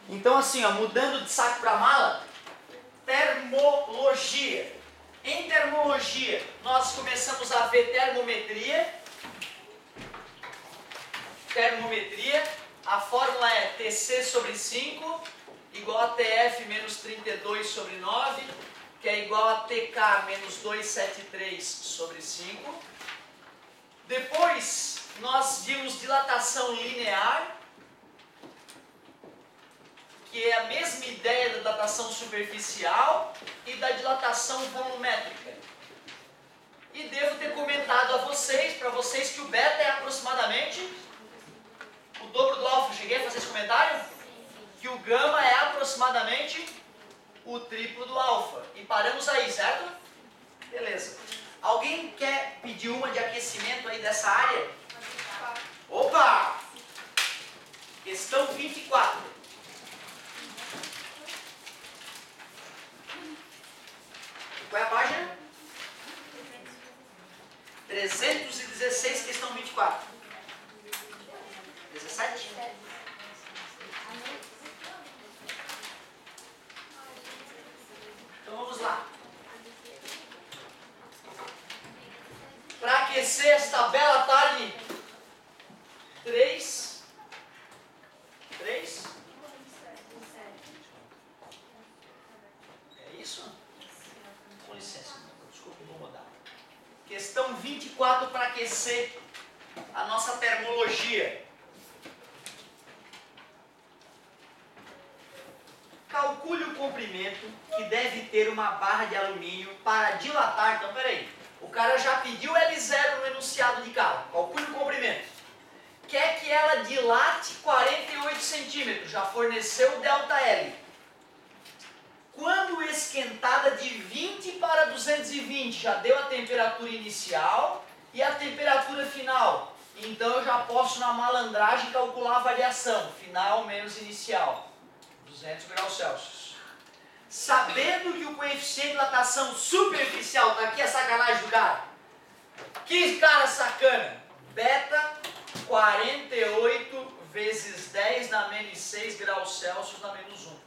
Então assim, ó, mudando de saco para mala, termologia. Em termologia, nós começamos a ver termometria. Termometria, a fórmula é TC sobre 5 igual a TF menos 32 sobre 9, que é igual a TK menos 273 sobre 5. Depois, nós vimos dilatação linear, que é a mesma ideia da dilatação superficial e da dilatação volumétrica. E devo ter comentado a vocês, para vocês, que o beta é aproximadamente o dobro do alfa. Cheguei a fazer esse comentário? Que o gama é aproximadamente o triplo do alfa. E paramos aí, certo? Beleza. Alguém quer pedir uma de aquecimento aí dessa área? Opa! Questão 24. Qual é a página? 316, questão 24. 17? Então vamos lá. Para aquecer esta bela tarde, 3. É isso? Com licença, desculpa incomodar. Questão 24 para aquecer a nossa termologia. Calcule o comprimento que deve ter uma barra de alumínio para dilatar. Então, peraí. O cara já pediu L0 no enunciado de cá. Calcule o comprimento. Quer que ela dilate 48 centímetros. Já forneceu ΔL. Quando esquentada de 20 para 220, já deu a temperatura inicial e a temperatura final. Então, eu já posso, na malandragem, calcular a variação. Final menos inicial. 200 graus Celsius. Sabendo que o coeficiente de dilatação superficial, está aqui a sacanagem do cara. Que cara sacana. Beta 48 vezes 10 na menos 6 graus Celsius na menos 1.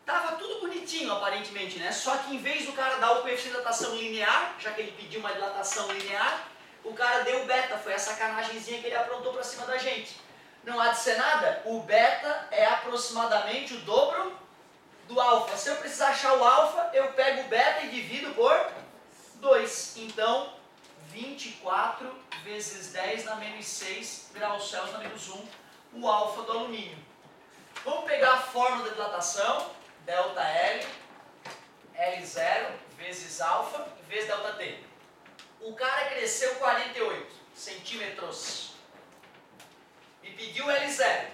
Tava tudo bonitinho aparentemente, né? Só que em vez do cara dar o coeficiente de dilatação linear, já que ele pediu uma dilatação linear, o cara deu beta. Foi a sacanagemzinha que ele aprontou para cima da gente. Não há de ser nada, o beta é aproximadamente o dobro do alfa. Se eu precisar achar o alfa, eu pego o beta e divido por 2. Então, 24 vezes 10 na menos 6 graus Celsius na menos 1, o alfa do alumínio. Vamos pegar a fórmula da dilatação, ΔL, L0 vezes alfa vezes ΔT. O cara cresceu 48 centímetros. Me pediu L0.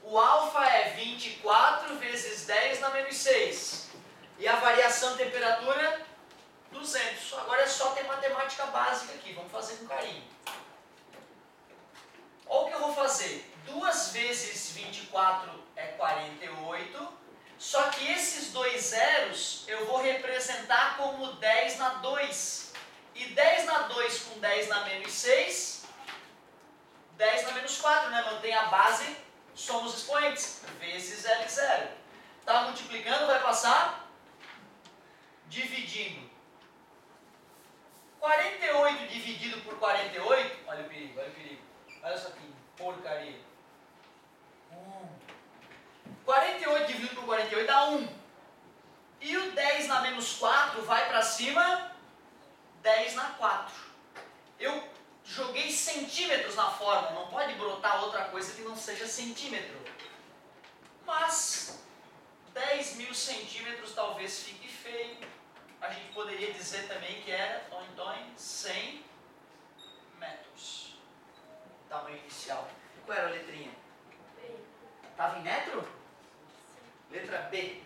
O alfa é 24 vezes 10 na menos 6. E a variação de temperatura, 200. Agora é só ter matemática básica aqui. Vamos fazer com carinho. Olha o que eu vou fazer. 2 vezes 24 é 48. Só que esses dois zeros eu vou representar como 10 na 2. E 10 na 2 com 10 na menos 6... 10 na menos 4, né? Mantém a base, somos expoentes, vezes L0. Tá multiplicando, vai passar dividindo. 48 dividido por 48, olha o perigo, olha o perigo. Olha isso aqui, porcaria. 48 dividido por 48 dá 1. E o 10 na menos 4 vai para cima, 10 na 4. Eu joguei centímetros na fórmula, não pode brotar outra coisa que não seja centímetro. Mas 10.000 centímetros talvez fique feio. A gente poderia dizer também que era 100 metros. Tamanho inicial. Qual era a letrinha? B. Estava em metro? Letra B.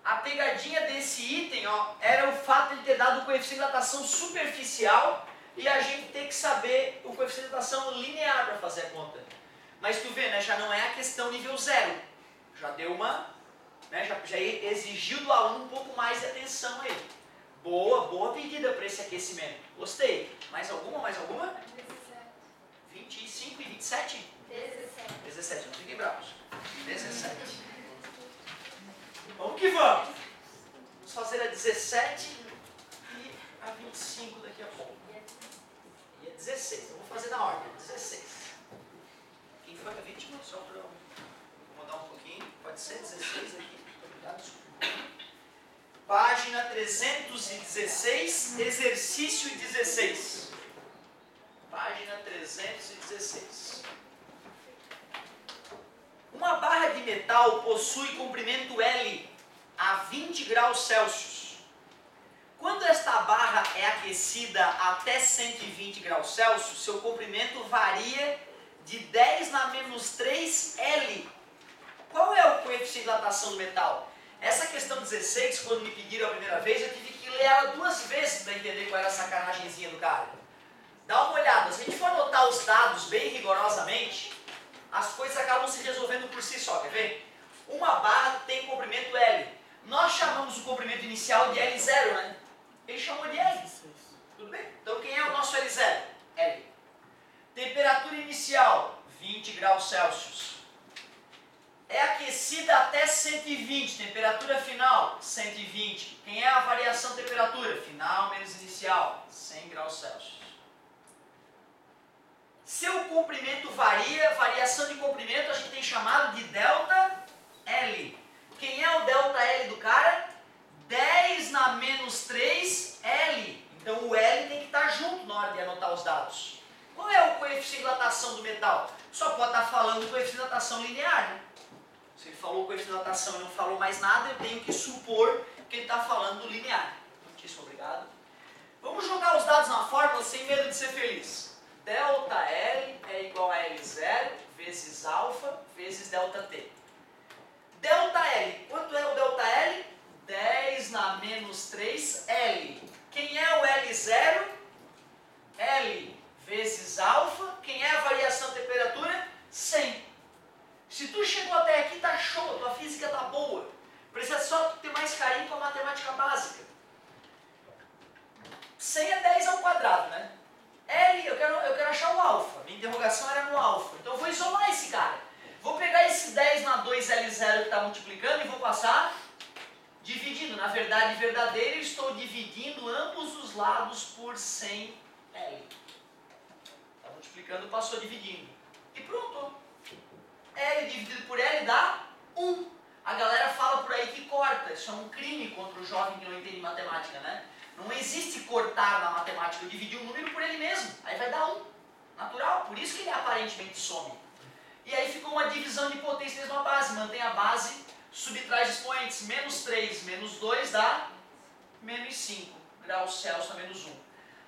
A pegadinha desse item, ó, era o fato de ter dado o coeficiente de dilatação superficial e a gente ter que saber o coeficiente de dilatação linear para fazer a conta. Mas tu vê, né, já não é a questão nível 0. Já deu uma, né, já exigiu do aluno um pouco mais de atenção aí. Boa pedida para esse aquecimento. Gostei. Mais alguma? 17. 25 e 27? 17. foi a vítima? Só para eu mudar um pouquinho. Pode ser 16 aqui. Obrigado, desculpa. Página 316, exercício 16. Página 316. Uma barra de metal possui comprimento L a 20 graus Celsius. Quando esta barra é aquecida até 120 graus Celsius, seu comprimento varia de 10 na menos 3 L. Qual é o coeficiente de dilatação do metal? Essa questão 16, quando me pediram a primeira vez, eu tive que ler ela 2 vezes para entender qual era a sacanagemzinha do cara. Dá uma olhada, se a gente for anotar os dados bem rigorosamente, as coisas acabam se resolvendo por si só, quer ver? Uma barra tem comprimento L. Nós chamamos o comprimento inicial de L0, né? Ele chamou de L. Tudo bem? Então quem é o nosso L0? L. Temperatura inicial, 20 graus Celsius. É aquecida até 120, temperatura final, 120. Quem é a variação de temperatura? Final menos inicial, 100 graus Celsius. Seu comprimento varia, variação de comprimento a gente tem chamado de delta L. Quem é o delta L do cara? 10 na menos 3 L. Então o L tem que estar junto na hora de anotar os dados. Qual é o coeficiente de dilatação do metal? Só pode estar falando do coeficiente de dilatação linear, né? Se ele falou coeficiente de dilatação e não falou mais nada, eu tenho que supor que ele está falando do linear. Muitíssimo obrigado. Vamos jogar os dados na fórmula sem medo de ser feliz. Delta L é igual a L0 vezes alfa vezes delta T. Delta L, quanto é o delta L? 10 na menos 3 L. Quem é o L0? L vezes alfa. Quem é a variação de temperatura? 100. Se tu chegou até aqui, tá show, tua física tá boa. Precisa só ter mais carinho com a matemática básica. 100 é 10 ao quadrado, né? L, eu quero achar o alfa. Minha interrogação era no alfa. Então eu vou isolar esse cara. Vou pegar esse 10 na 2L0 que está multiplicando e vou passar dividindo. Na verdade verdadeira, eu estou dividindo ambos os lados por 100L. Está multiplicando, passou dividindo. E pronto. L dividido por L dá 1. A galera fala por aí que corta. Isso é um crime contra o jovem que não entende matemática, né? Não existe cortar na matemática. Eu dividi um número por ele mesmo. Aí vai dar 1. Natural. Por isso que ele aparentemente some. E aí ficou uma divisão de potência mesmo a base. Mantém a base, subtrai os expoentes. Menos 3 menos 2 dá menos 5 graus Celsius a menos 1.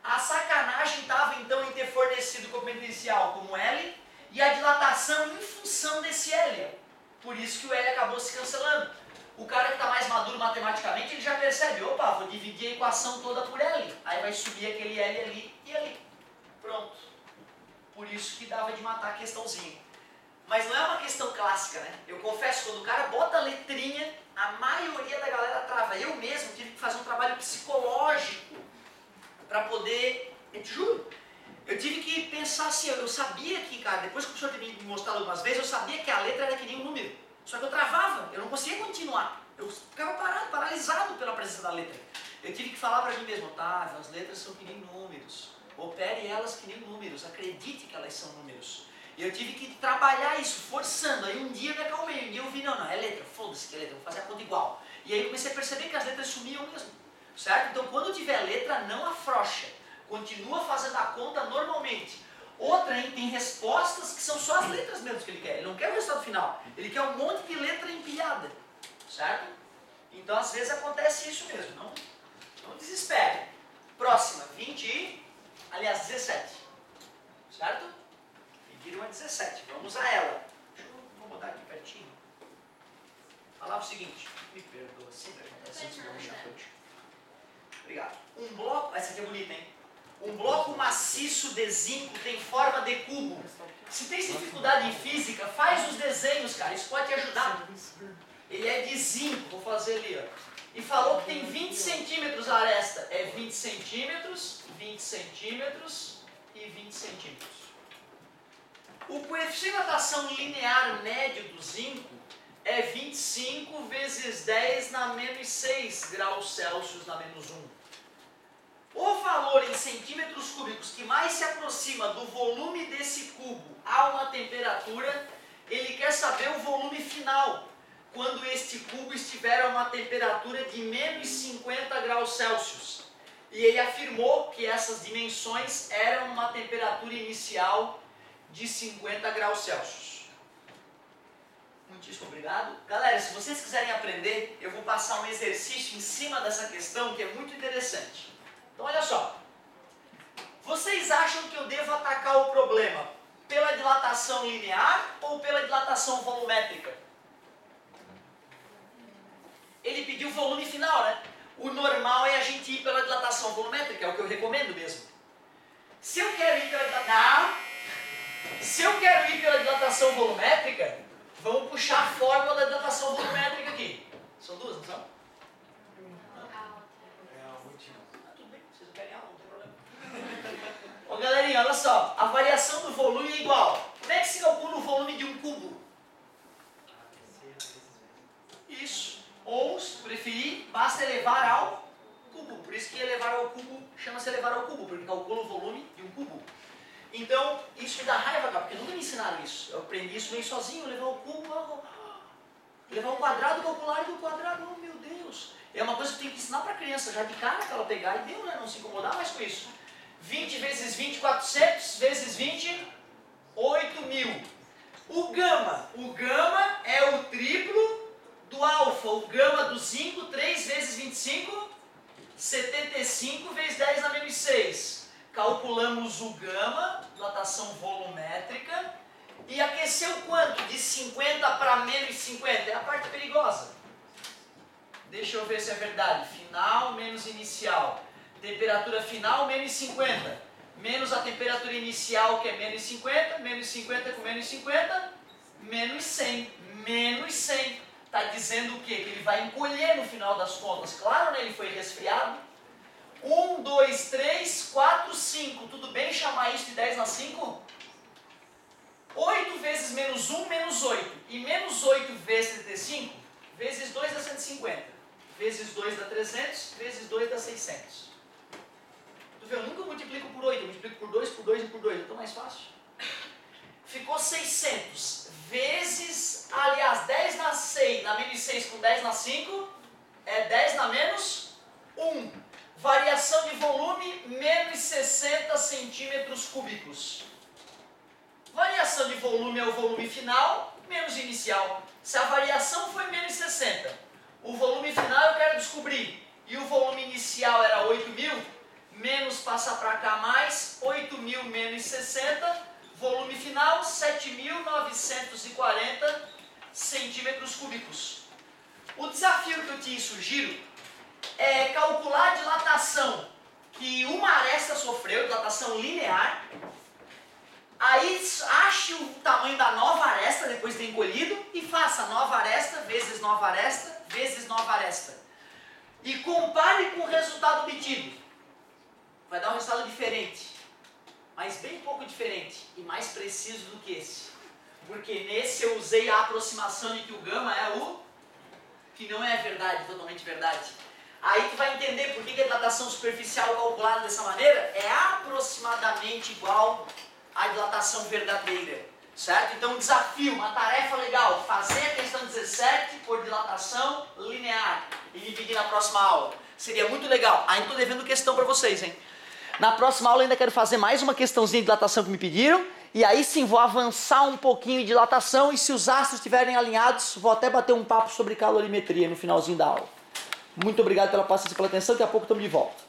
A sacanagem estava então em ter fornecido o comprimento inicial como L e a dilatação em função desse L. Por isso que o L acabou se cancelando. O cara que está mais maduro matematicamente, ele já percebe, opa, vou dividir a equação toda por L. Aí vai subir aquele L ali e ali. Pronto. Por isso que dava de matar a questãozinha. Mas não é uma questão clássica, né? Eu confesso, quando o cara bota a letrinha, a maioria da galera trava. Eu mesmo tive que fazer um trabalho psicológico para poder... Eu te juro. Eu tive que pensar assim, eu sabia que, cara, depois que o professor tinha me mostrado algumas vezes, eu sabia que a letra era que nem um número. Só que eu travava, eu não conseguia continuar. Eu ficava parado, paralisado pela presença da letra. Eu tive que falar para mim mesmo, Otávio, as letras são que nem números. Opere elas que nem números, acredite que elas são números. E eu tive que trabalhar isso, forçando. Aí um dia eu me acalmei, um dia eu vi, não, é letra, foda-se que é letra, vou fazer a conta igual. E aí eu comecei a perceber que as letras sumiam mesmo, certo? Então quando tiver letra, não afrouxa. Continua fazendo a conta normalmente. Outra, hein, tem respostas que são só as letras mesmo que ele quer. Ele não quer o resultado final. Ele quer um monte de letra empilhada. Certo? Então, às vezes, acontece isso mesmo. Não desespere. Próxima, 17. Certo? Pediram a 17. Vamos a ela. Vou botar aqui pertinho. Falava o seguinte. Me perdoa, sempre acontece isso no chapéu. Obrigado. Um bloco... Essa aqui é bonita, hein? Um bloco maciço de zinco tem forma de cubo. Se tem dificuldade em física, faz os desenhos, cara. Isso pode te ajudar. Ele é de zinco. Vou fazer ali, ó. E falou que tem 20 centímetros a aresta. É 20 centímetros, 20 centímetros e 20 centímetros. O coeficiente de dilatação linear médio do zinco é 25 vezes 10 na menos 6 graus Celsius na menos 1. O valor em centímetros cúbicos que mais se aproxima do volume desse cubo a uma temperatura quer saber o volume final, quando este cubo estiver a uma temperatura de menos 50 graus Celsius. E ele afirmou que essas dimensões eram uma temperatura inicial de 50 graus Celsius. Muitíssimo obrigado. Galera, se vocês quiserem aprender, eu vou passar um exercício em cima dessa questão que é muito interessante. Então olha só. Vocês acham que eu devo atacar o problema pela dilatação linear ou pela dilatação volumétrica? Ele pediu o volume final, né? O normal é a gente ir pela dilatação volumétrica, é o que eu recomendo mesmo. Se eu quero ir pela dilatação volumétrica, vamos puxar a fórmula da dilatação volumétrica aqui. São duas, não são? Tudo bem, vocês não querem aula, não tem problema. Ô galerinha, olha só, a variação do volume é igual. Como é que se calcula o volume de um cubo? Isso. Ou, se preferir, basta elevar ao cubo. Por isso que elevar ao cubo chama-se elevar ao cubo, porque calcula o volume de um cubo. Então, isso me dá raiva, cara, porque nunca me ensinaram isso. Eu aprendi isso meio sozinho, levar o cubo, levar o quadrado, calcular do quadrado, oh meu Deus. É uma coisa que eu tenho que ensinar para a criança, já de cara, para ela pegar e deu, né? Não se incomodar mais com isso. 20 vezes 20, 400, vezes 20, 8.000. O gama é o triplo do alfa, o gama do zinco, 3 vezes 25, 75 vezes 10 na menos 6. Calculamos o gama, dilatação volumétrica, e aqueceu quanto? De 50 para menos 50, é a parte perigosa. Deixa eu ver se é verdade. Final menos inicial. Temperatura final menos 50. Menos a temperatura inicial, que é menos 50. Menos 50 com menos 50, menos 100. Menos 100. Está dizendo o quê? Que ele vai encolher no final das contas. Claro, né? Ele foi resfriado. 1, 2, 3, 4, 5. Tudo bem chamar isso de 10 na 5? 8 vezes menos 1, menos 8. E menos 8 vezes 35, vezes 2 dá 150. Vezes 2 dá 300, vezes 2 dá 600. Tu vê, eu nunca multiplico por 8, eu multiplico por 2 e por 2. É tão mais fácil. Ficou 600 vezes, aliás, 10 na 6, na menos 6 com 10 na 5, é 10 na menos 1. Variação de volume, menos 60 centímetros cúbicos. Variação de volume é o volume final, menos inicial. Se a variação foi menos 60, o volume final eu quero descobrir, e o volume inicial era 8.000, menos passar para cá mais, 8.000 menos 60, volume final 7.940 centímetros cúbicos. O desafio que eu te sugiro é calcular a dilatação que uma aresta sofreu, dilatação linear. Aí ache o tamanho da nova aresta depois de ter encolhido e faça nova aresta vezes nova aresta vezes nova aresta. E compare com o resultado obtido. Vai dar um resultado diferente, mas bem pouco diferente e mais preciso do que esse. Porque nesse eu usei a aproximação de que o gama é o que não é verdade, totalmente verdade. Aí tu vai entender por que a dilatação superficial calculada dessa maneira é aproximadamente igual à dilatação verdadeira, certo? Então um desafio, uma tarefa legal, fazer a questão 17 por dilatação linear e dividir na próxima aula. Seria muito legal. Ainda estou devendo questão para vocês, hein? Na próxima aula ainda quero fazer mais uma questãozinha de dilatação que me pediram, e aí sim vou avançar um pouquinho em dilatação, e se os astros estiverem alinhados, vou até bater um papo sobre calorimetria no finalzinho da aula. Muito obrigado pela paciência e pela atenção, daqui a pouco estamos de volta.